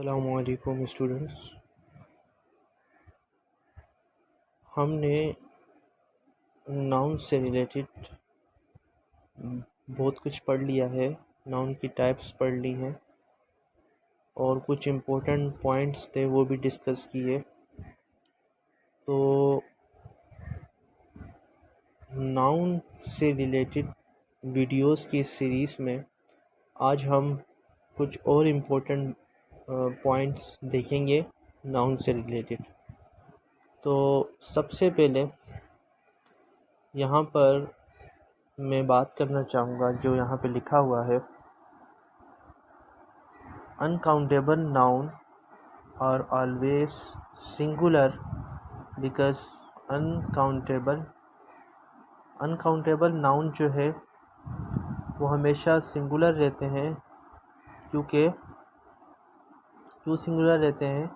अस्सलामुअलैकुम स्टूडेंट्स। हमने नाउन से रिलेटेड बहुत कुछ पढ़ लिया है, नाउन की टाइप्स पढ़ ली हैं और कुछ इम्पोर्टेंट पॉइंट्स थे वो भी डिस्कस किए। तो नाउन से रिलेटेड वीडियोस की सीरीज़ में आज हम कुछ और इम्पोर्टेंट पॉइंट्स देखेंगे नाउन से रिलेटेड। तो सबसे पहले यहाँ पर मैं बात करना चाहूँगा जो यहाँ पे लिखा हुआ है, uncountable noun are always singular because uncountable noun जो है वो हमेशा सिंगुलर रहते हैं। क्यों सिंगुलर रहते हैं?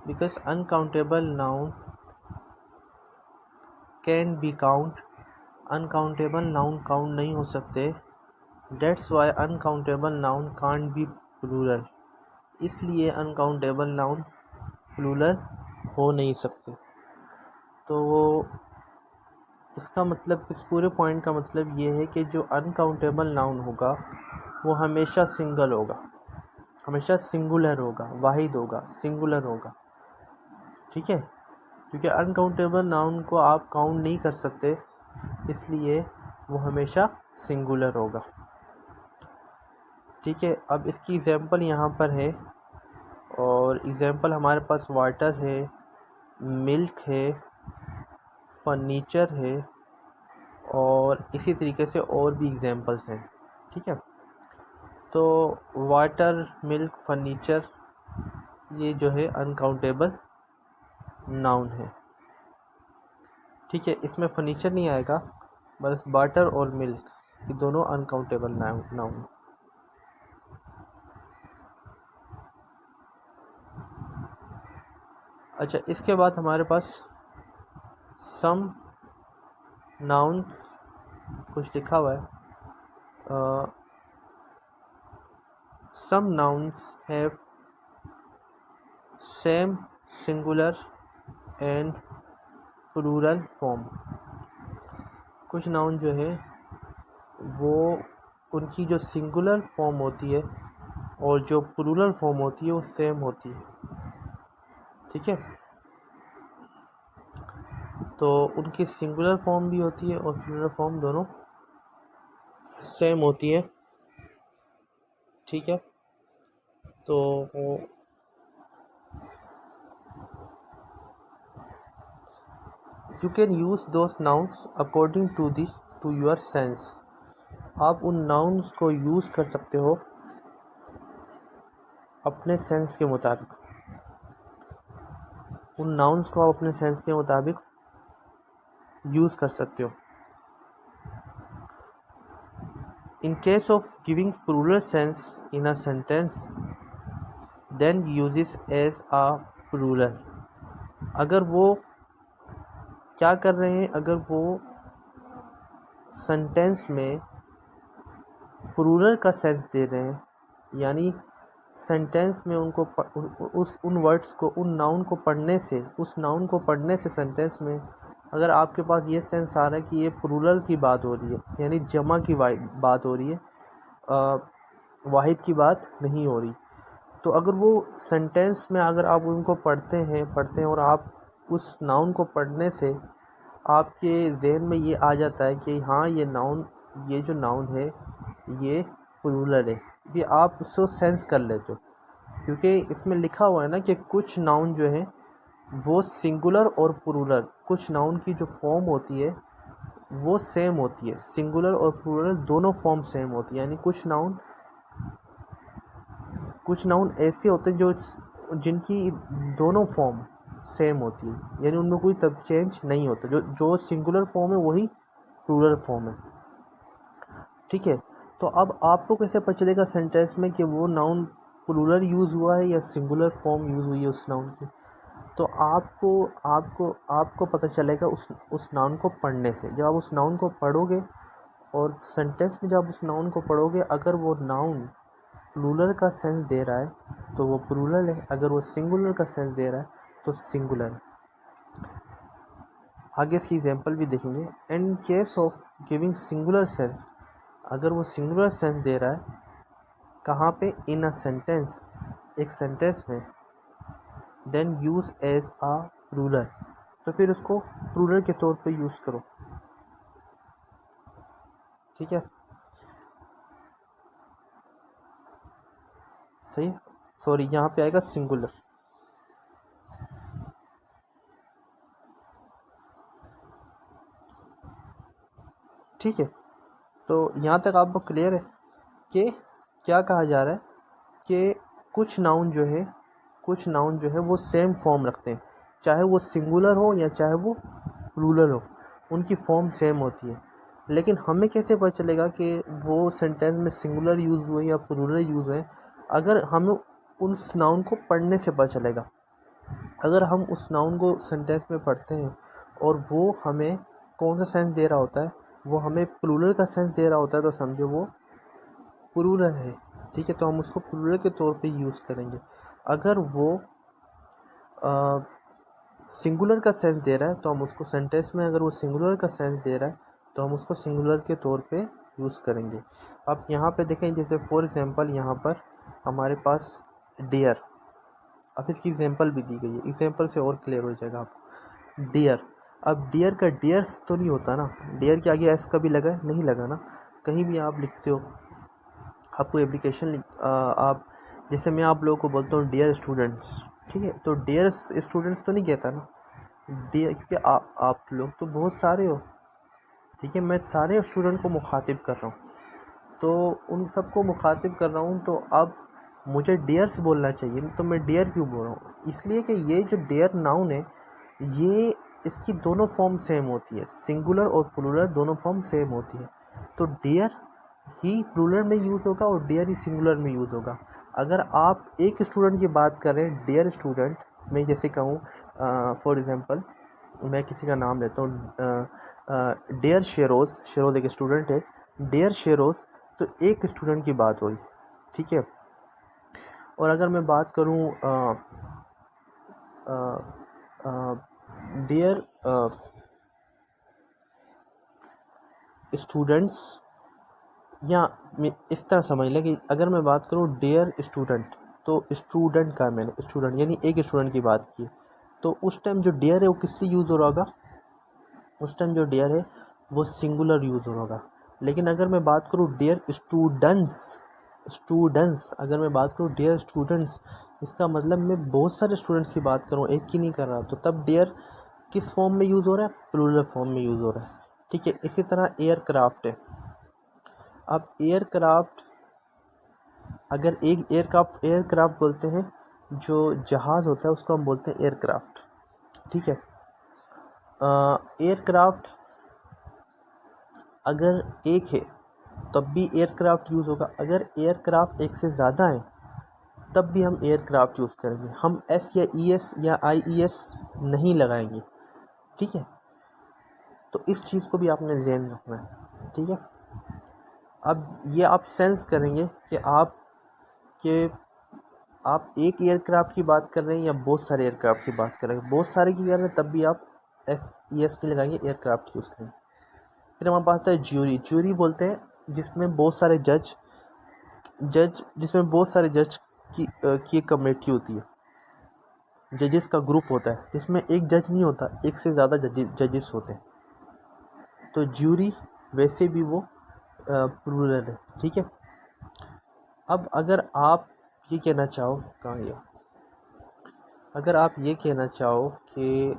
Because uncountable noun can be count. Uncountable noun count नहीं हो सकते। That's why uncountable noun can't be plural. इसलिए अनकाउंटेबल नाउन प्लूरल हो नहीं सकते। तो इसका मतलब, इस पूरे पॉइंट का मतलब ये है कि जो अनकाउंटेबल नाउन होगा वो हमेशा सिंगल होगा, हमेशा सिंगुलर होगा, वाहिद होगा, सिंगुलर होगा। ठीक है, क्योंकि अनकाउंटेबल नाउन को आप काउंट नहीं कर सकते, इसलिए वो हमेशा सिंगुलर होगा। ठीक है, अब इसकी एग्जांपल यहाँ पर है और एग्जांपल हमारे पास वाटर है, मिल्क है, फर्नीचर है और इसी तरीके से और भी एग्जांपल्स हैं। ठीक है, तो वाटर, मिल्क, फर्नीचर ये जो है अनकाउंटेबल नाउन है। ठीक है, इसमें फर्नीचर नहीं आएगा, बस वाटर और मिल्क ये दोनों अनकाउंटेबल नाउन। अच्छा, इसके बाद हमारे पास सम नाउन्स कुछ लिखा हुआ है। Some nouns have same singular and plural form. कुछ नाउन जो है वो उनकी जो सिंगुलर फॉर्म होती है और जो प्लूरल फॉर्म होती है वो सेम होती है। ठीक है, तो उनकी सिंगुलर फॉर्म भी होती है और प्लूरल फॉर्म दोनों सेम होती है। ठीक है, तो you can use those nouns according to your sense. आप उन नाउन्स को यूज़ कर सकते हो अपने सेंस के मुताबिक। उन नाउन्स को आप अपने सेंस के मुताबिक यूज़ कर सकते हो। In case of giving plural sense in a sentence, then uses as a plural। अगर वो क्या कर रहे हैं, अगर वो सेंटेंस में प्लूरल का सेंस दे रहे हैं, यानी सेंटेंस में उनको उन वर्ड्स को, उन नाउन को पढ़ने से सेंटेंस में अगर आपके पास ये सेंस आ रहा है कि ये प्लूरल की बात हो रही है, यानी जमा की बात हो रही है, वाहिद की बात नहीं हो रही, तो अगर वो सेंटेंस में अगर आप उनको पढ़ते हैं और आप उस नाउन को पढ़ने से आपके जहन में ये आ जाता है कि हाँ ये जो नाउन है ये प्लूरल है, ये आप उसको सेंस कर लेते हो। क्योंकि इसमें लिखा हुआ है ना कि कुछ नाउन जो है वो सिंगुलर और प्लूरल, कुछ नाउन की जो फॉर्म होती है वो सेम होती है, सिंगुलर और प्लूरल दोनों फॉर्म सेम होती है। यानी कुछ नाउन ऐसे होते हैं जो जिनकी दोनों फॉर्म सेम होती है, यानी उनमें कोई तब चेंज नहीं होता। जो सिंगुलर फॉर्म है वही प्लूरल फॉर्म है। ठीक है, तो अब आपको कैसे पता चलेगा सेंटेंस में कि वो नाउन प्लूरल यूज़ हुआ है या सिंगुलर फॉर्म यूज़ हुई है उस नाउन की? तो आपको पता चलेगा उस नाउन को पढ़ने से। जब आप उस नाउन को पढ़ोगे और सेंटेंस में जब उस नाउन को पढ़ोगे, अगर वो नाउन प्लूरल का सेंस दे रहा है तो वो प्लूरल है, अगर वो सिंगुलर का सेंस दे रहा है तो सिंगुलर है। आगे इसकी एग्जांपल भी देखेंगे। In case of giving singular sense, अगर वो सिंगुलर सेंस दे रहा है कहाँ पे, इन अ सेंटेंस, एक सेंटेंस में, then use as a plural, तो फिर उसको प्लूरल के तौर पे यूज़ करो। ठीक है, सही है। सॉरी, यहाँ पे आएगा सिंगुलर। ठीक है, तो यहाँ तक आपको क्लियर है कि क्या कहा जा रहा है कि कुछ नाउन जो है वो सेम फॉर्म रखते हैं, चाहे वो सिंगुलर हो या चाहे वो प्लूरल हो, उनकी फॉर्म सेम होती है। लेकिन हमें कैसे पता चलेगा कि वो सेंटेंस में सिंगुलर यूज़ हुए या प्लूरल यूज़ हुए? अगर हमें उस नाउन को पढ़ने से पता चलेगा। अगर हम उस नाउन को सेंटेंस में पढ़ते हैं और वो हमें कौन सा सेंस दे रहा होता है, वो हमें प्लूरल का सेंस दे रहा होता है, तो समझो वो प्लूरल है। ठीक है, तो हम उसको प्लूरल के तौर पे यूज़ करेंगे। अगर वो सिंगुलर का सेंस दे रहा है तो हम उसको सेंटेंस में, अगर वो सिंगुलर का सेंस दे रहा है तो हम उसको सिंगुलर के तौर पे यूज़ करेंगे। अब यहाँ पे देखें, जैसे फॉर एग्जांपल यहाँ पर हमारे पास डियर, अब इसकी एग्जांपल भी दी गई है, एग्जांपल से और क्लियर हो जाएगा आपको। डियर, अब डियर का डियर्स तो नहीं होता ना, डियर के आगे एस कभी लगा नहीं लगा ना, कहीं भी आप लिखते हो, आपको एप्लीकेशन आप, जैसे मैं आप लोगों को बोलता हूँ डियर स्टूडेंट्स, ठीक है, तो डियर स्टूडेंट्स तो नहीं कहता ना डियर, क्योंकि आप लोग तो बहुत सारे हो। ठीक है, मैं सारे स्टूडेंट को मुखातिब कर रहा हूँ, तो उन सबको मुखातिब कर रहा हूँ, तो अब मुझे डियर्स बोलना चाहिए, तो मैं डियर क्यों बोल रहा हूँ? इसलिए कि ये जो डियर नाउन है, ये इसकी दोनों फॉर्म सेम होती है, सिंगुलर और प्लूरल दोनों फॉर्म सेम होती है। तो डियर ही प्लूरल में यूज़ होगा और डियर ही सिंगुलर में यूज़ होगा। अगर आप एक स्टूडेंट की बात करें, डियर स्टूडेंट, मैं जैसे कहूँ फॉर एग्ज़ाम्पल, मैं किसी का नाम लेता हूँ, डियर शेरोज़ एक स्टूडेंट है, डियर शेरोज़, तो एक स्टूडेंट की बात हुई। ठीक है, और अगर मैं बात करूँ डियर स्टूडेंट्स, या इस तरह समझ लें कि अगर मैं बात करूँ डियर स्टूडेंट, तो स्टूडेंट का मैंने स्टूडेंट यानी एक स्टूडेंट की बात की, तो उस टाइम जो डियर है वो किस लिए यूज़ हो रहा होगा? उस टाइम जो डियर है वो सिंगुलर यूज़ हो रहा होगा। लेकिन अगर मैं बात करूँ डियर स्टूडेंट्स, अगर मैं बात करूँ डियर स्टूडेंट्स, इसका मतलब मैं बहुत सारे स्टूडेंट्स की बात करूँ, एक की नहीं कर रहा, तो तब डियर किस फॉर्म में यूज़ हो रहा है? प्लूरल फॉर्म में यूज़ हो रहा है। ठीक है, इसी तरह एयरक्राफ्ट है। अब एयरक्राफ्ट, अगर एक एयरक्राफ्ट बोलते हैं, जो जहाज़ होता है उसको हम बोलते हैं एयरक्राफ्ट। ठीक है, एयरक्राफ्ट अगर एक है तब भी एयरक्राफ्ट यूज़ होगा, अगर एयरक्राफ्ट एक से ज़्यादा है तब भी हम एयरक्राफ्ट यूज़ करेंगे, हम एस या ई एस या आई ई एस नहीं लगाएंगे। ठीक है, तो इस चीज़ को भी आपने ध्यान रखना है। ठीक है, अब ये आप सेंस करेंगे कि आप एक एयरक्राफ्ट की बात कर रहे हैं या बहुत सारे एयरक्राफ्ट की बात कर रहे हैं। बहुत सारे की कर रहे हैं तब भी आप एस ई एस नहीं लगाएंगे, एयरक्राफ्ट यूज़ करेंगे। फिर हमारे पास है ज्यूरी बोलते हैं, जिसमें बहुत सारे जज की एक कमेटी होती है, जजेस का ग्रुप होता है, जिसमें एक जज नहीं होता, एक से ज़्यादा जजेस होते हैं, तो ज्यूरी वैसे भी वो प्लूरल है। ठीक है, अब अगर आप ये कहना चाहो, कहाँ गया, अगर आप ये कहना चाहो कि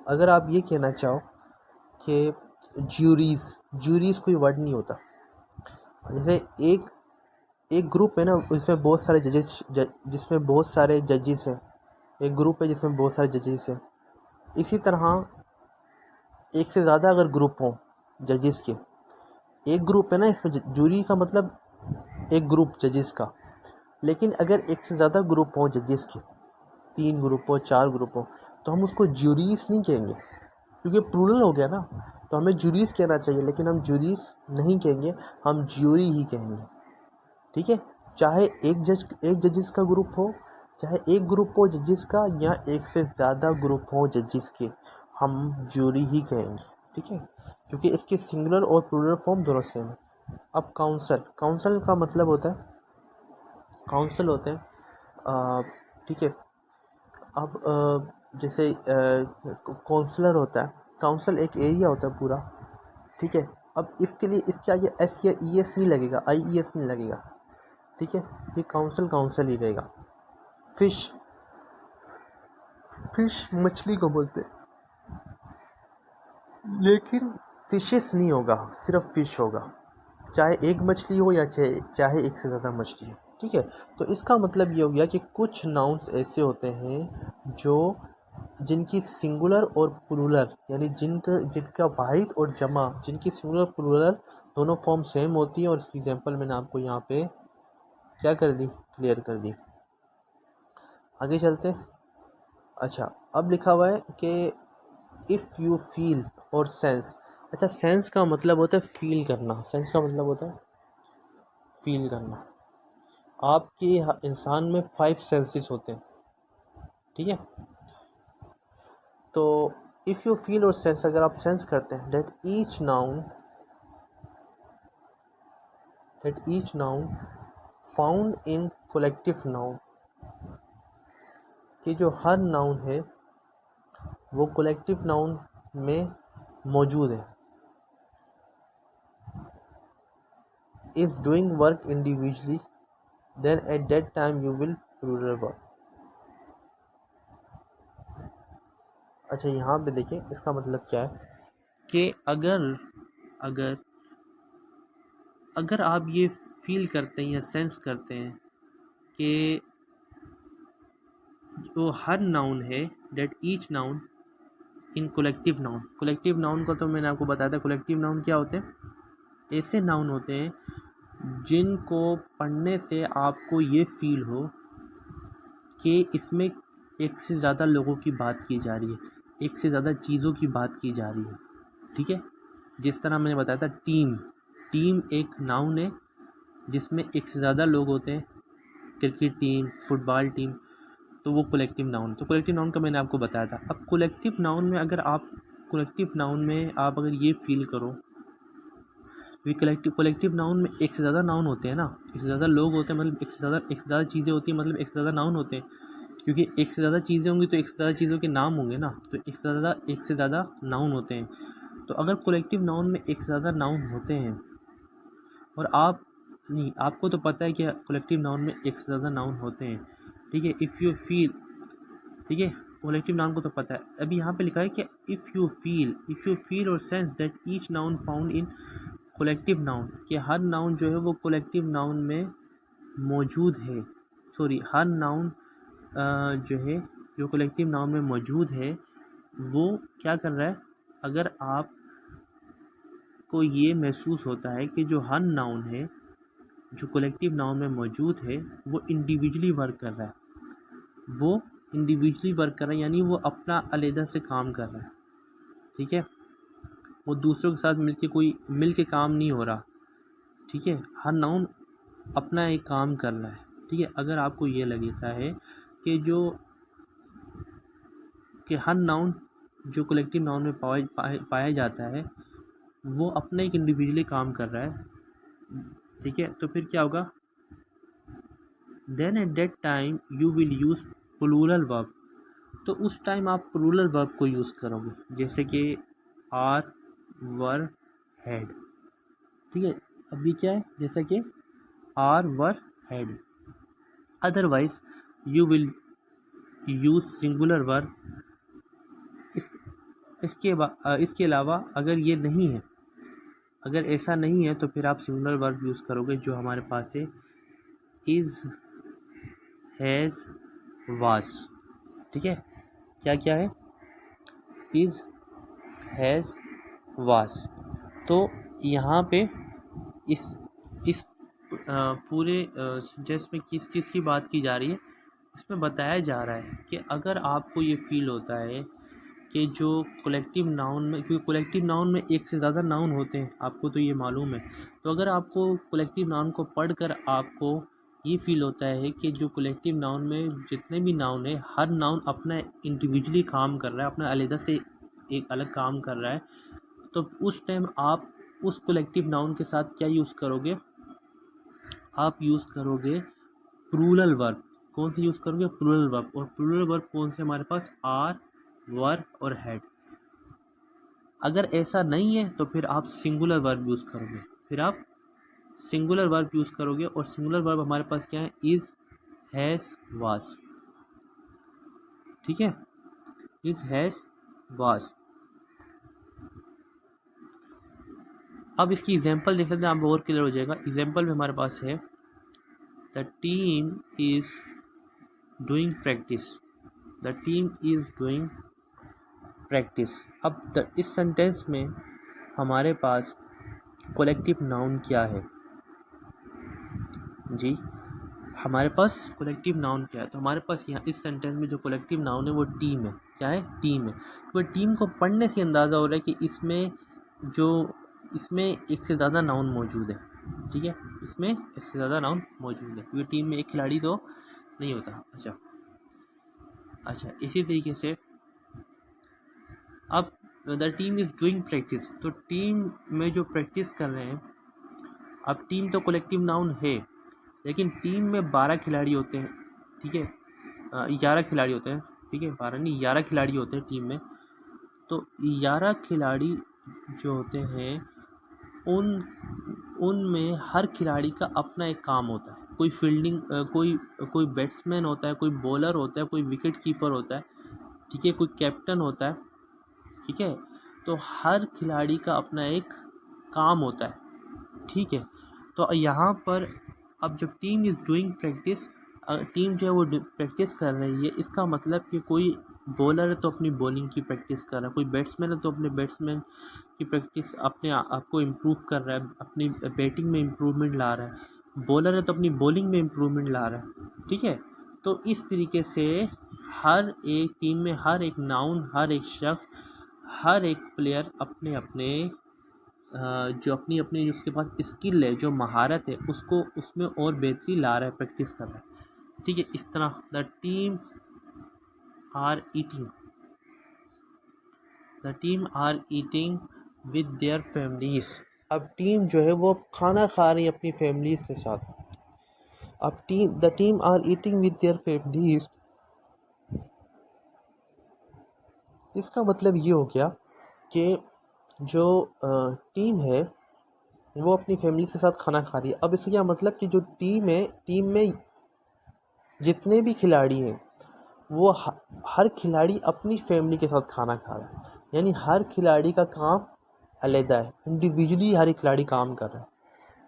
अगर आप ये कहना चाहो कि ज्यूरीज कोई वर्ड नहीं होता, जैसे एक ग्रुप है ना, इसमें बहुत सारे जिसमें बहुत सारे जजेस हैं, एक ग्रुप है जिसमें बहुत सारे जजेस हैं। इसी तरह एक से ज़्यादा अगर ग्रुप हो जजेस के, एक ग्रुप है ना इसमें, जूरी का मतलब एक ग्रुप जजेस का, लेकिन अगर एक से ज़्यादा ग्रुप हो जजेस के, 3 ग्रुप हो 4 ग्रुप हो, तो हम उसको ज्यूरीज नहीं कहेंगे, क्योंकि प्लूरल हो गया ना। तो हमें जूरीज कहना चाहिए, लेकिन हम जूरीज नहीं कहेंगे, हम ज्यूरी ही कहेंगे। ठीक है, चाहे एक जजेस का ग्रुप हो, चाहे एक ग्रुप हो जजेस का, या एक से ज़्यादा ग्रुप हो जजेस के, हम ज्यूरी ही कहेंगे। ठीक है, क्योंकि इसके सिंगुलर और प्लूरल फॉर्म दोनों सेम है। अब काउंसिल का मतलब होता है, काउंसिल होते हैं, ठीक है। अब जैसे काउंसलर होता है, काउंसिल एक एरिया होता है पूरा। ठीक है, अब इसके लिए इसके आगे एस या ई एस नहीं लगेगा, आई ई एस नहीं लगेगा। ठीक है, ये काउंसिल ही रहेगा। फिश मछली को बोलते हैं, लेकिन फिशेस नहीं होगा, सिर्फ फिश होगा, चाहे एक मछली हो या चाहे एक से ज़्यादा मछली हो। ठीक है, तो इसका मतलब ये हो गया कि कुछ नाउन्स ऐसे होते हैं जो जिनकी सिंगुलर और प्लूरल, यानी जिनका वाहिद और जमा, जिनकी सिंगुलर प्लूरल दोनों फॉर्म सेम होती है। और इसकी एग्जांपल मैंने आपको यहाँ पे क्या कर दी, क्लियर कर दी। आगे चलते हैं। अच्छा, अब लिखा हुआ है कि इफ़ यू फील और सेंस। अच्छा, सेंस का मतलब होता है फील करना, सेंस का मतलब होता है फील करना। आपके इंसान में 5 सेंसेस होते हैं। ठीक है, तो इफ़ यू फील और सेंस, अगर आप सेंस करते हैं that each noun found in collective noun, कि जो हर नाउन है वो कोलेक्टिव नाउन में मौजूद है, is doing work individually, then at that time you will plural work. अच्छा, यहाँ पे देखिए इसका मतलब क्या है कि अगर अगर अगर आप ये फील करते हैं या सेंस करते हैं कि जो हर नाउन है, that each noun in collective noun का तो मैंने आपको बताया था। कोलेक्टिव नाउन क्या होते हैं, ऐसे नाउन होते हैं जिनको पढ़ने से आपको ये फील हो कि इसमें एक से ज़्यादा लोगों की बात की जा रही है, एक से ज़्यादा चीज़ों की बात की जा रही है। ठीक है, जिस तरह मैंने बताया था टीम एक नाउन है जिसमें एक से ज़्यादा लोग होते हैं, क्रिकेट टीम, फुटबॉल टीम, तो वो कलेक्टिव नाउन। तो कलेक्टिव नाउन का मैंने आपको बताया था। अब कलेक्टिव नाउन में आप अगर ये फील करो, ये कलेक्टिव नाउन में एक से ज़्यादा नाउन होते हैं ना, एक से ज़्यादा लोग होते हैं, मतलब एक से ज़्यादा चीज़ें होती हैं, मतलब एक से ज़्यादा नाउन होते हैं। क्योंकि एक से ज़्यादा चीज़ें होंगी तो एक से ज़्यादा चीज़ों के नाम होंगे ना, तो एक से ज़्यादा नाउन होते हैं। तो अगर कलेक्टिव नाउन में एक से ज़्यादा नाउन होते हैं और आपको तो पता है कि कलेक्टिव नाउन में एक से ज़्यादा नाउन होते हैं। ठीक है, इफ़ यू फील, ठीक है, कलेक्टिव नाउन को तो पता है। अभी यहाँ पे लिखा है कि इफ़ यू फील और sense that each noun found in collective noun, कि हर नाउन जो है वो कलेक्टिव नाउन में मौजूद है। हर नाउन जो है, जो कलेक्टिव नाउन में मौजूद है, वो क्या कर रहा है, अगर आप को ये महसूस होता है कि जो हर नाउन है जो कलेक्टिव नाउन में मौजूद है वो इंडिविजुअली वर्क कर रहा है, यानी वो अपना अलग से काम कर रहा है। ठीक है, वो दूसरों के साथ मिल के काम नहीं हो रहा। ठीक है, हर नाउन अपना एक काम कर रहा है। ठीक है, अगर आपको ये लगता है कि हर नाउन जो कलेक्टिव नाउन में पाया जाता है वो अपना एक इंडिविजुअली काम कर रहा है, ठीक है, तो फिर क्या होगा, then at that time you will use plural verb. तो उस टाइम आप प्लूरल वर्ब को यूज़ करोगे, जैसे कि आर, वर, हैड। ठीक है, अभी क्या है, जैसे कि are, were, had. Otherwise you will use singular verb. इसके अलावा अगर ये नहीं है, अगर ऐसा नहीं है तो फिर आप सिंगुलर वर्ब यूज़ करोगे, जो हमारे पास है इज़, हैज़, वाज। ठीक है, क्या है, इज़, हैज़, वाज। तो यहाँ पे इस पूरे सेंटेंस में किस की बात की जा रही है, इसमें बताया जा रहा है कि अगर आपको ये फील होता है कि जो कलेक्टिव नाउन में, क्योंकि कलेक्टिव नाउन में एक से ज़्यादा नाउन होते हैं, आपको तो ये मालूम है। तो अगर आपको कलेक्टिव नाउन को पढ़कर आपको ये फील होता है कि जो कलेक्टिव नाउन में जितने भी नाउन है, हर नाउन अपना इंडिविजुअली काम कर रहा है, अपना अलग से एक अलग काम कर रहा है, तो उस टाइम आप उस कलेक्टिव नाउन के साथ क्या यूज़ करोगे? आप यूज़ करोगे प्लूरल वर्ब। कौन से यूज़ करोगे? Plural verb. और प्लूरल वर्ब कौन से हमारे पास? आर, वर और हैड। अगर ऐसा नहीं है तो फिर आप सिंगुलर वर्ब यूज़ करोगे, फिर आप सिंगुलर वर्ब यूज़ करोगे। और सिंगुलर वर्ब हमारे पास क्या है? Is, has, was. ठीक है, इज़, हैज़, वाज। अब इसकी एग्जांपल देख लेते हैं, आप और क्लियर हो जाएगा। एग्जांपल में हमारे पास है the team is doing practice. The team is doing practice. अब इस सेंटेंस में हमारे पास कलेक्टिव नाउन क्या है जी? हमारे पास कलेक्टिव नाउन क्या है? तो हमारे पास यहाँ इस सेंटेंस में जो कलेक्टिव नाउन है वो टीम है। क्या है? टीम है। तो टीम को पढ़ने से अंदाज़ा हो रहा है कि इसमें एक से ज़्यादा नाउन मौजूद है। ठीक है, इसमें एक से ज़्यादा नाउन मौजूद है, क्योंकि टीम में एक खिलाड़ी तो नहीं होता। अच्छा, इसी तरीके से अब the team is doing practice. तो टीम में जो प्रैक्टिस कर रहे हैं, अब टीम तो कलेक्टिव नाउन है, लेकिन टीम में 12 खिलाड़ी होते हैं। ठीक है, 11 खिलाड़ी होते हैं। ठीक है, 12 नहीं, 11 खिलाड़ी होते हैं टीम में। तो 11 खिलाड़ी जो होते हैं, उनमें हर खिलाड़ी का अपना एक काम होता है। कोई फील्डिंग, कोई बैट्समैन होता है, कोई बॉलर होता है, कोई विकेट कीपर होता है। ठीक है, कोई कैप्टन होता है। ठीक है, तो हर खिलाड़ी का अपना एक काम होता है। ठीक है, तो यहाँ पर अब जब team is doing practice, team जो है वो प्रैक्टिस कर रही है, इसका मतलब कि कोई बॉलर है तो अपनी बॉलिंग की प्रैक्टिस कर रहा है, कोई बैट्समैन है तो अपने बैट्समैन की प्रैक्टिस, अपने आप को इम्प्रूव कर रहा है, अपनी बैटिंग में इम्प्रूवमेंट ला रहा है। बॉलर है तो अपनी बॉलिंग में इम्प्रूवमेंट ला रहा है। ठीक है, तो इस तरीके से हर एक टीम में हर एक नाउन, हर एक शख्स, हर एक प्लेयर अपने अपने जो अपनी अपनी उसके पास स्किल है, जो महारत है, उसको उसमें और बेहतरी ला रहा है, प्रैक्टिस कर रहा है। ठीक है, इस तरह the team are eating with their families. अब टीम जो है वो खाना खा रही है अपनी फैमिलीज के साथ। अब the team are eating with their families, इसका मतलब ये हो गया कि जो टीम है वो अपनी फैमिली के साथ खाना खा रही है। अब इसका क्या मतलब कि जो टीम है, टीम में जितने भी खिलाड़ी हैं वो हर खिलाड़ी अपनी फैमिली के साथ खाना खा रहा है। यानी हर खिलाड़ी का काम अलग है, इंडिविजुअली हर एक खिलाड़ी काम कर रहा है।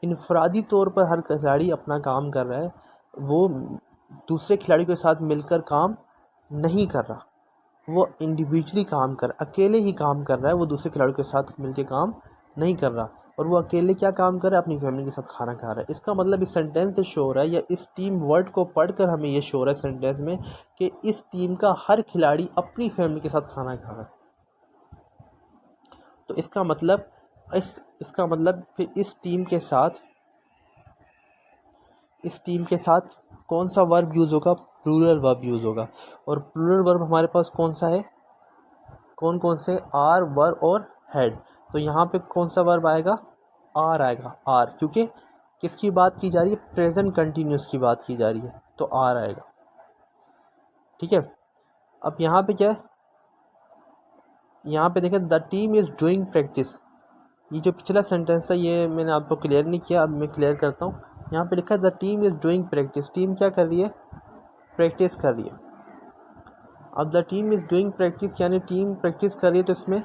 इनफरादी तौर पर हर खिलाड़ी अपना काम कर रहा है, वो दूसरे खिलाड़ी के साथ मिलकर काम नहीं कर रहा, वो इंडिविजुअली काम कर, अकेले ही काम कर रहा है, वो दूसरे खिलाड़ी के साथ मिलकर काम नहीं कर रहा। और वो अकेले क्या काम कर रहा है? अपनी फैमिली के साथ खाना खा रहा है। इसका मतलब इस सेंटेंस से शो हो रहा है, या इस टीम वर्ड को पढ़कर हमें ये शो हो रहा है सेंटेंस में, कि इस टीम का हर खिलाड़ी अपनी फैमिली के साथ खाना खा रहा है। तो इसका मतलब फिर इस टीम के साथ कौन सा वर्ब यूज़ होगा? प्लूरल वर्ब यूज़ होगा। और प्लूरल वर्ब हमारे पास कौन सा है? कौन कौन से? आर, वर और हैड। तो यहाँ पे कौन सा वर्ब आएगा? आर आएगा। आर, क्योंकि किसकी बात की जा रही है? प्रेजेंट कंटिन्यूस की बात की जा रही है, तो आर आएगा। ठीक है, अब यहाँ पे क्या है? यहाँ पे देखें, the team is doing practice. ये जो पिछला सेंटेंस था ये मैंने आपको क्लियर नहीं किया, अब मैं क्लियर करता हूँ। यहाँ पे लिखा है the team is doing practice. Team क्या कर रही है? प्रैक्टिस कर रही है। अब the team is doing practice यानी टीम प्रैक्टिस कर रही है, तो इसमें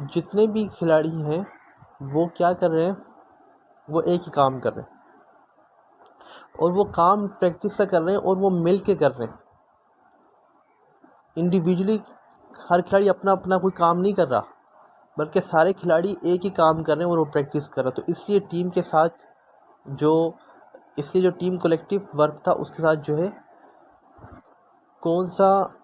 जितने भी खिलाड़ी हैं वो क्या कर रहे हैं? वो एक ही काम कर रहे हैं, और वो काम प्रैक्टिस से कर रहे हैं, और वो मिल के कर रहे हैं। इंडिविजुअली हर खिलाड़ी अपना अपना कोई काम नहीं कर रहा, बल्कि सारे खिलाड़ी एक ही काम कर रहे हैं और वो प्रैक्टिस कर रहा है। तो इसलिए जो टीम कलेक्टिव वर्क था उसके साथ जो है कौन सा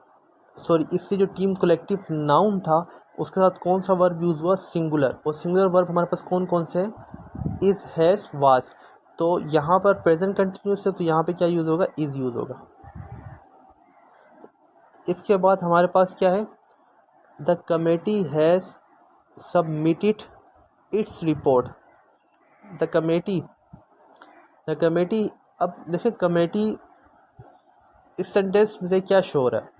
सॉरी इससे जो टीम कलेक्टिव नाउन था उसके साथ कौन सा वर्ब यूज़ हुआ, सिंगुलर। और सिंगुलर वर्ब हमारे पास कौन कौन से हैं, इज़, हैज़, वाज। तो यहाँ पर प्रेजेंट कंटिन्यूस है तो यहाँ पे क्या यूज़ होगा, इज़ यूज़ होगा। इसके बाद हमारे पास क्या है, the committee has submitted its report. The committee अब देखिए कमेटी इस सेंटेंस में से क्या शो हो रहा है,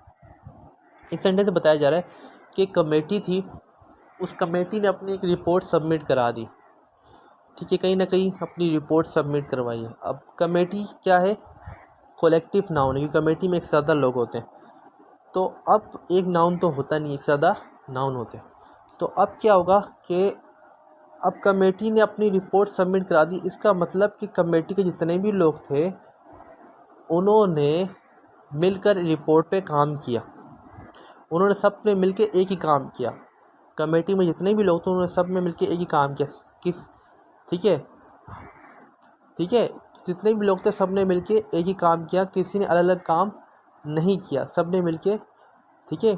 इस सेंटेंस में बताया जा रहा है कि कमेटी थी, उस कमेटी ने अपनी एक रिपोर्ट सबमिट करा दी, ठीक है, कहीं ना कहीं अपनी रिपोर्ट सबमिट करवाई है। अब कमेटी क्या है, कलेक्टिव नाउन है, क्योंकि कमेटी में एक ज़्यादा लोग होते हैं। तो अब एक नाउन तो होता नहीं, एक ज़्यादा नाउन होते हैं। तो अब क्या होगा कि अब कमेटी ने अपनी रिपोर्ट सबमिट करा दी, इसका मतलब कि कमेटी के जितने भी लोग थे उन्होंने मिलकर रिपोर्ट पे काम किया, उन्होंने सब ने मिलकर एक ही काम किया। कमेटी में जितने भी लोग थे उन्होंने सब में मिलकर एक ही काम किया, किस, ठीक है, जितने भी लोग थे सब ने मिलके एक ही काम किया, किसी ने अलग अलग काम नहीं किया, सब ने मिलके, ठीक है,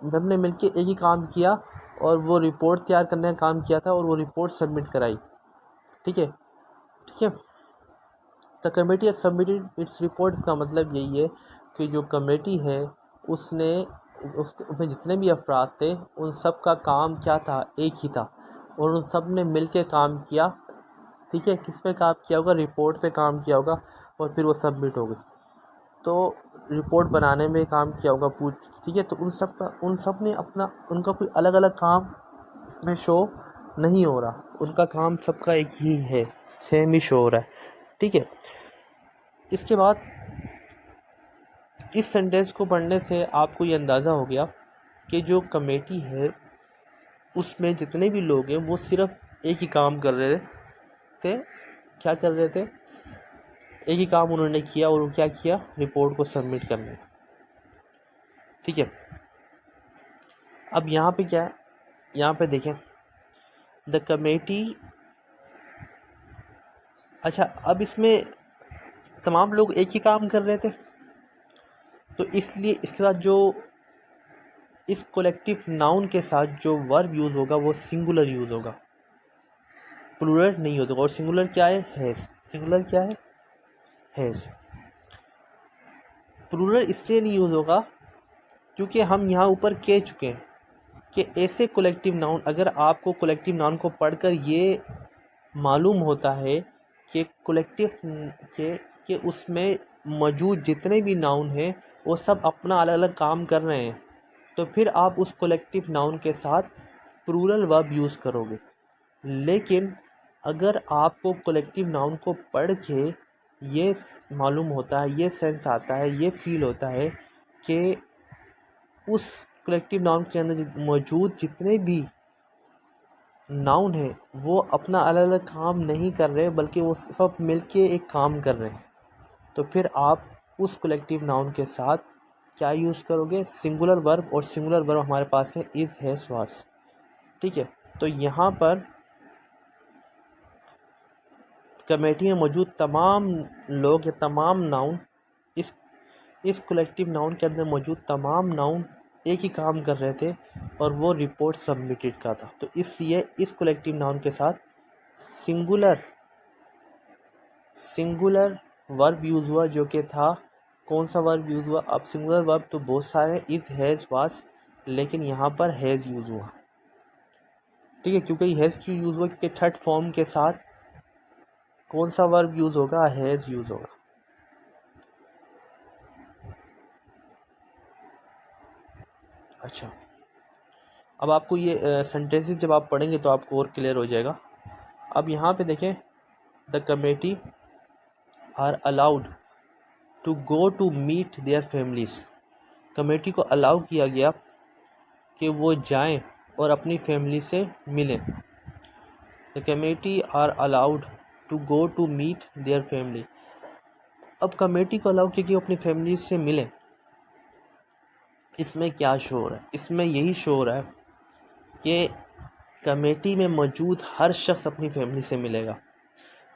सब ने मिलके एक ही काम किया और वो रिपोर्ट तैयार करने का काम किया था और वो रिपोर्ट सबमिट कराई, ठीक है। The committee has submitted its report का मतलब यही है कि जो कमेटी है उसने उसमें जितने भी अफराद थे उन सब का काम क्या था, एक ही था, और उन सब ने मिल के काम किया, ठीक है। किस पे काम किया होगा, रिपोर्ट पे काम किया होगा और फिर वो सबमिट हो गई। तो रिपोर्ट बनाने में काम किया होगा ठीक है। तो उन सब ने अपना, उनका कोई अलग अलग काम इसमें शो नहीं हो रहा, उनका काम सबका एक ही है, सेम ही शो हो रहा है, ठीक है। इसके बाद इस सेंटेंस को पढ़ने से आपको ये अंदाज़ा हो गया कि जो कमेटी है उसमें जितने भी लोग हैं वो सिर्फ एक ही काम कर रहे थे, क्या कर रहे थे, एक ही काम उन्होंने किया, और क्या किया, रिपोर्ट को सबमिट करना, ठीक है। अब यहाँ पे क्या है, यहाँ पे देखें द कमेटी, अच्छा अब इसमें तमाम लोग एक ही काम कर रहे थे तो इसलिए इसके साथ जो इस कलेक्टिव नाउन के साथ जो वर्ब यूज़ होगा वो सिंगुलर यूज़ होगा, प्लूरल नहीं होगा। और सिंगुलर क्या है, हैज़। सिंगुलर क्या है, हैज़। प्लूरल इसलिए नहीं यूज़ होगा क्योंकि हम यहाँ ऊपर कह चुके हैं कि ऐसे कलेक्टिव नाउन, अगर आपको कलेक्टिव नाउन को पढ़कर ये मालूम होता है कि कलेक्टिव के उसमें मौजूद जितने भी नाउन हैं वो सब अपना अलग अलग काम कर रहे हैं, तो फिर आप उस कलेक्टिव नाउन के साथ प्लूरल वर्ब यूज़ करोगे। लेकिन अगर आपको कलेक्टिव नाउन को पढ़ के ये मालूम होता है, ये सेंस आता है, ये फील होता है कि उस कलेक्टिव नाउन के अंदर मौजूद जितने भी नाउन है वो अपना अलग अलग काम नहीं कर रहे बल्कि वो सब मिलके एक काम कर रहे हैं, तो फिर आप उस कलेक्टिव नाउन के साथ क्या यूज़ करोगे, सिंगुलर वर्ब। और सिंगुलर वर्ब हमारे पास है इज़, हैज़, वाज, ठीक है। तो यहाँ पर कमेटी में मौजूद तमाम लोग या तमाम नाउन, इस कलेक्टिव नाउन के अंदर मौजूद तमाम नाउन एक ही काम कर रहे थे और वो रिपोर्ट सबमिटेड का था, तो इसलिए इस कलेक्टिव नाउन के साथ सिंगुलर वर्ब यूज़ हुआ, जो कि था कौन सा वर्ब यूज़ हुआ। अब सिंगुलर वर्ब तो बहुत सारे, इज़, हैज़, वाज, लेकिन यहाँ पर हैज़ यूज़ हुआ, ठीक है। क्योंकि हैज़ क्यों यूज़ हुआ, क्योंकि थर्ड फॉर्म के साथ कौन सा वर्ब यूज़ होगा, हैज़ यूज़ होगा। अच्छा, अब आपको ये सेंटेंसेस जब आप पढ़ेंगे तो आपको और क्लियर हो जाएगा। अब यहाँ पे देखें, the committee are allowed to go to meet their families. Committee को अलाउ किया गया कि वो जाएं और अपनी फैमिली से मिलें। The committee are allowed to go to meet their family. अब कमेटी को अलाउ किया कि वो अपनी फैमिली से मिलें, इसमें क्या शो हो रहा है, इसमें यही शो हो रहा है कि कमेटी में मौजूद हर शख्स अपनी फैमिली से मिलेगा।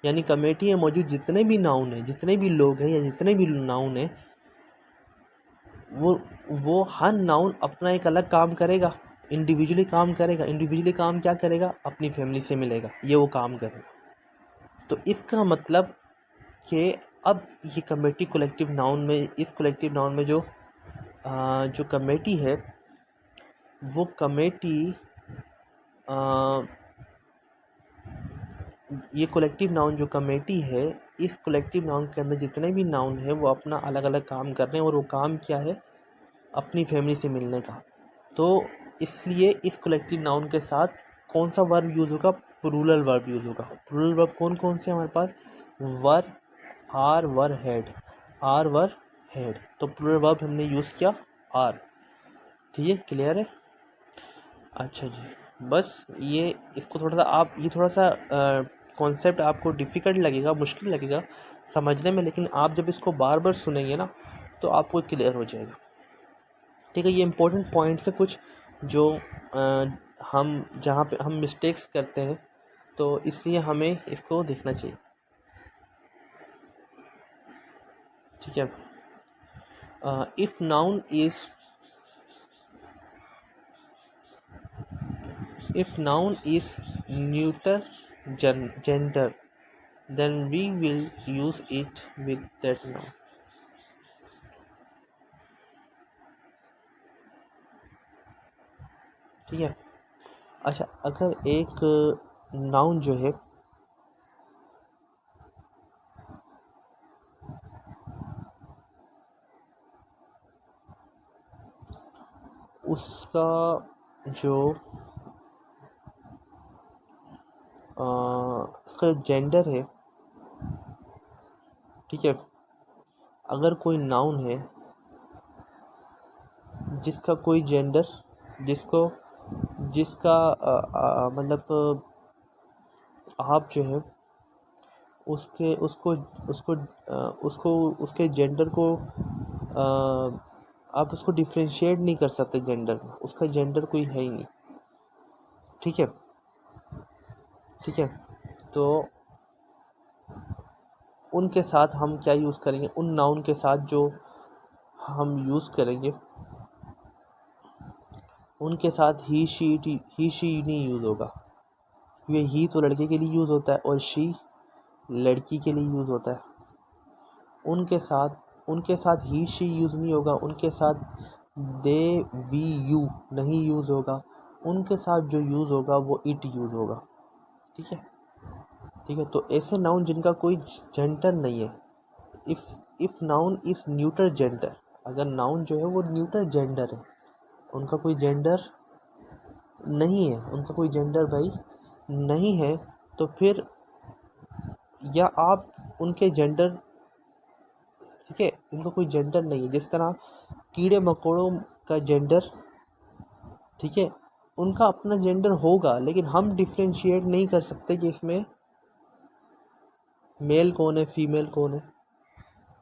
यानी कमेटी में मौजूद जितने भी नाउन हैं, जितने भी लोग हैं या जितने भी नाउन हैं, वो हर नाउन अपना एक अलग काम करेगा, इंडिविजुअली काम करेगा। इंडिविजुअली काम क्या करेगा? अपनी फैमिली से मिलेगा, ये वो काम करेगा। तो इसका मतलब कि अब ये कमेटी कलेक्टिव नाउन में, इस कलेक्टिव नाउन में जो कमेटी है, वो कमेटी ये कलेक्टिव नाउन जो कमेटी है, इस कलेक्टिव नाउन के अंदर जितने भी नाउन है वो अपना अलग अलग काम कर रहे हैं, और वो काम क्या है? अपनी फैमिली से मिलने का। तो इसलिए इस कलेक्टिव नाउन के साथ कौन सा वर्ब यूज़ होगा? प्लूरल वर्ब यूज़ होगा। प्लूरल वर्ब कौन कौन से हमारे पास? Were, are, were, had, are, were, had. तो प्लूरल वर्ब हमने यूज़ किया आर। ठीक है, क्लियर है? अच्छा जी, बस ये इसको थोड़ा सा आप, ये थोड़ा सा कॉन्सेप्ट आपको डिफ़िकल्ट लगेगा, मुश्किल लगेगा समझने में, लेकिन आप जब इसको बार बार सुनेंगे ना तो आपको क्लियर हो जाएगा। ठीक है, ये इंपॉर्टेंट पॉइंट्स है कुछ जो हम जहाँ पे हम मिस्टेक्स करते हैं, तो इसलिए हमें इसको देखना चाहिए। ठीक है, if noun is neuter gender, then we will use it with that noun। ठीक है। अच्छा, अगर एक नाउन जो है उसका जो उसका जेंडर है, ठीक है, अगर कोई नाउन है जिसका कोई जेंडर, जिसका मतलब आप जो है उसके उसको उसको उसको उसके जेंडर को आप उसको डिफ्रेंशिएट नहीं कर सकते जेंडर में, उसका जेंडर कोई है ही नहीं। ठीक है, ठीक है। तो उनके साथ हम क्या यूज़ करेंगे? उन नाउन के साथ जो हम यूज़ करेंगे, उनके साथ ही शी नहीं यूज़ होगा, क्योंकि ही तो लड़के के लिए यूज़ होता है और शी लड़की के लिए यूज़ होता है। उनके साथ ही शी यूज़ नहीं होगा, उनके साथ दे, वी, यू नहीं यूज़ होगा, उनके साथ जो यूज़ होगा वो इट यूज़ होगा। ठीक है, ठीक है। तो ऐसे नाउन जिनका कोई जेंडर नहीं है, if noun is neuter gender, अगर नाउन जो है वो न्यूटर जेंडर है, उनका कोई जेंडर नहीं है, उनका कोई जेंडर भाई नहीं है, तो फिर या आप उनके जेंडर, ठीक है, इनका कोई जेंडर नहीं है, जिस तरह कीड़े मकोड़ों का जेंडर, ठीक है, उनका अपना जेंडर होगा, लेकिन हम डिफ्रेंशिएट नहीं कर सकते कि इसमें मेल कौन है, फीमेल कौन है।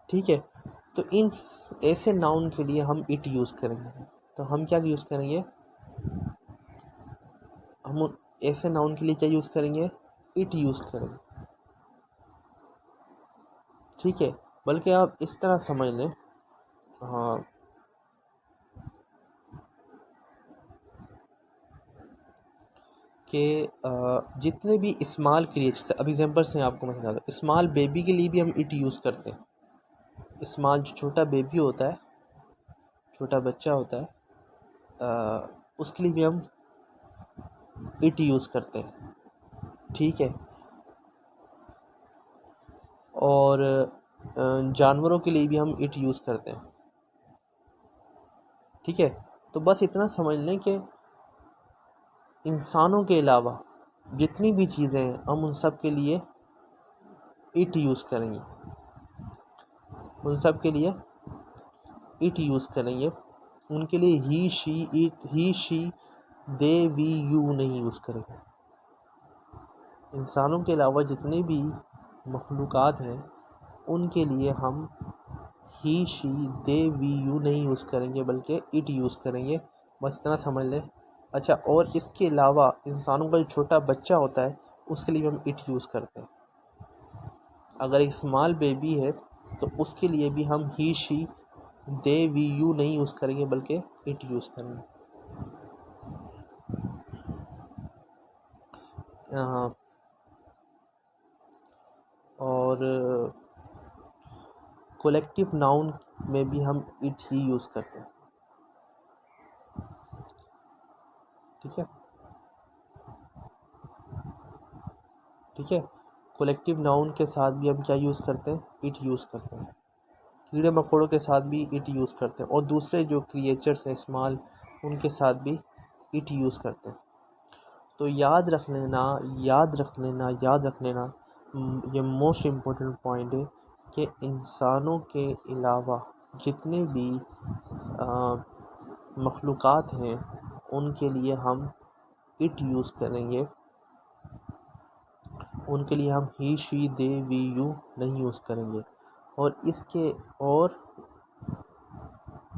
ठीक है, तो इन ऐसे नाउन के लिए हम इट यूज़ करेंगे। तो हम क्या यूज़ करेंगे? हम ऐसे नाउन के लिए क्या यूज़ करेंगे? इट यूज़ करेंगे। ठीक है, बल्कि आप इस तरह समझ लें, हाँ, कि जितने भी स्मॉल क्रिएचर्स, अब एग्जाम्पल से आपको मैं बताता हूँ, स्मॉल बेबी के लिए भी हम इट यूज़ करते हैं। स्मॉल जो छोटा बेबी होता है, छोटा बच्चा होता है, उसके लिए भी हम इट यूज़ करते हैं। ठीक है, और जानवरों के लिए भी हम इट यूज़ करते हैं। ठीक है, तो बस इतना समझ लें कि इंसानों के अलावा जितनी भी चीज़ें हैं, हम उन सब के लिए इट यूज़ करेंगे, उन सब के लिए इट यूज़ करेंगे। उनके लिए he, she, it, he, she, they, we, you नहीं यूज़ करेंगे। इंसानों के अलावा जितने भी मखलूक़ात हैं, उनके लिए हम ही, शी, दे, वी, यू नहीं यूज़ करेंगे, बल्कि इट यूज़ करेंगे। बस इतना समझ लें। अच्छा, और इसके अलावा इंसानों का जो छोटा बच्चा होता है, उसके लिए हम इट यूज़ करते हैं। अगर एक स्मॉल बेबी है तो उसके लिए भी हम ही, शी दे वी यू नहीं यूज़ करेंगे बल्कि इट यूज़ करेंगे। और कोलेक्टिव नाउन में भी हम इट ही यूज़ करते हैं। ठीक है, ठीक है। कोलेक्टिव नाउन के साथ भी हम क्या यूज़ करते हैं, इट यूज़ करते हैं। कीड़े मकोड़ों के साथ भी इट यूज़ करते हैं, और दूसरे जो क्रिएचर्स हैं स्मॉल, उनके साथ भी इट यूज़ करते हैं। तो याद रख लेना, याद रख लेना, याद रख लेना, ये मोस्ट इम्पोर्टेंट पॉइंट है कि इंसानों के अलावा जितने भी मखलूक़ात हैं उनके लिए हम इट यूज़ करेंगे, उनके लिए हम ही शी दे वी यू नहीं यूज़ करेंगे। और इसके और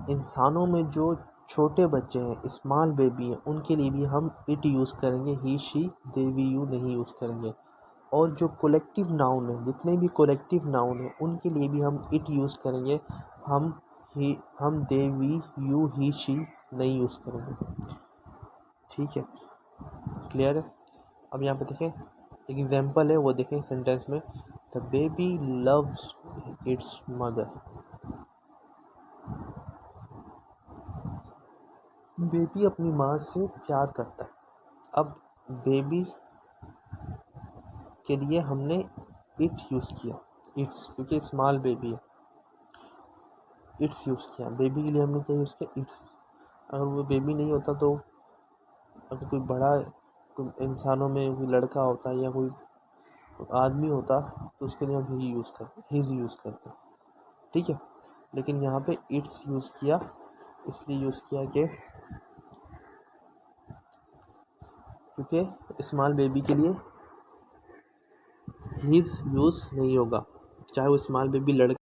इंसानों में जो छोटे बच्चे हैं, स्मॉल बेबी हैं, उनके लिए भी हम इट यूज़ करेंगे, ही शी दे वी यू नहीं यूज़ करेंगे। और जो कोलेक्टिव नाउन है, जितने भी कोलेक्टिव नाउन हैं उनके लिए भी हम इट यूज़ करेंगे, हम दे वी यू ही शी नहीं यूज़ करेंगे। ठीक है, क्लियर है। अब यहाँ पे देखें, एक एग्जांपल है वो देखें सेंटेंस में, the baby loves it's mother. Baby अपनी माँ से प्यार करता है। अब बेबी के लिए हमने इट यूज़ किया, इट्स, क्योंकि स्मॉल बेबी है, इट्स यूज़ किया। बेबी के लिए हमने क्या यूज़ किया, इट्स। अगर वो बेबी नहीं होता तो अगर कोई बड़ा, कोई इंसानों में कोई लड़का होता या कोई आदमी होता तो उसके लिए हम ही यूज़ करते, हिज यूज़ करते। ठीक है, लेकिन यहाँ पे इट्स यूज़ किया, इसलिए यूज़ किया कि क्योंकि स्मॉल बेबी के लिए हिज यूज़ नहीं होगा, चाहे वो स्मॉल बेबी लड़का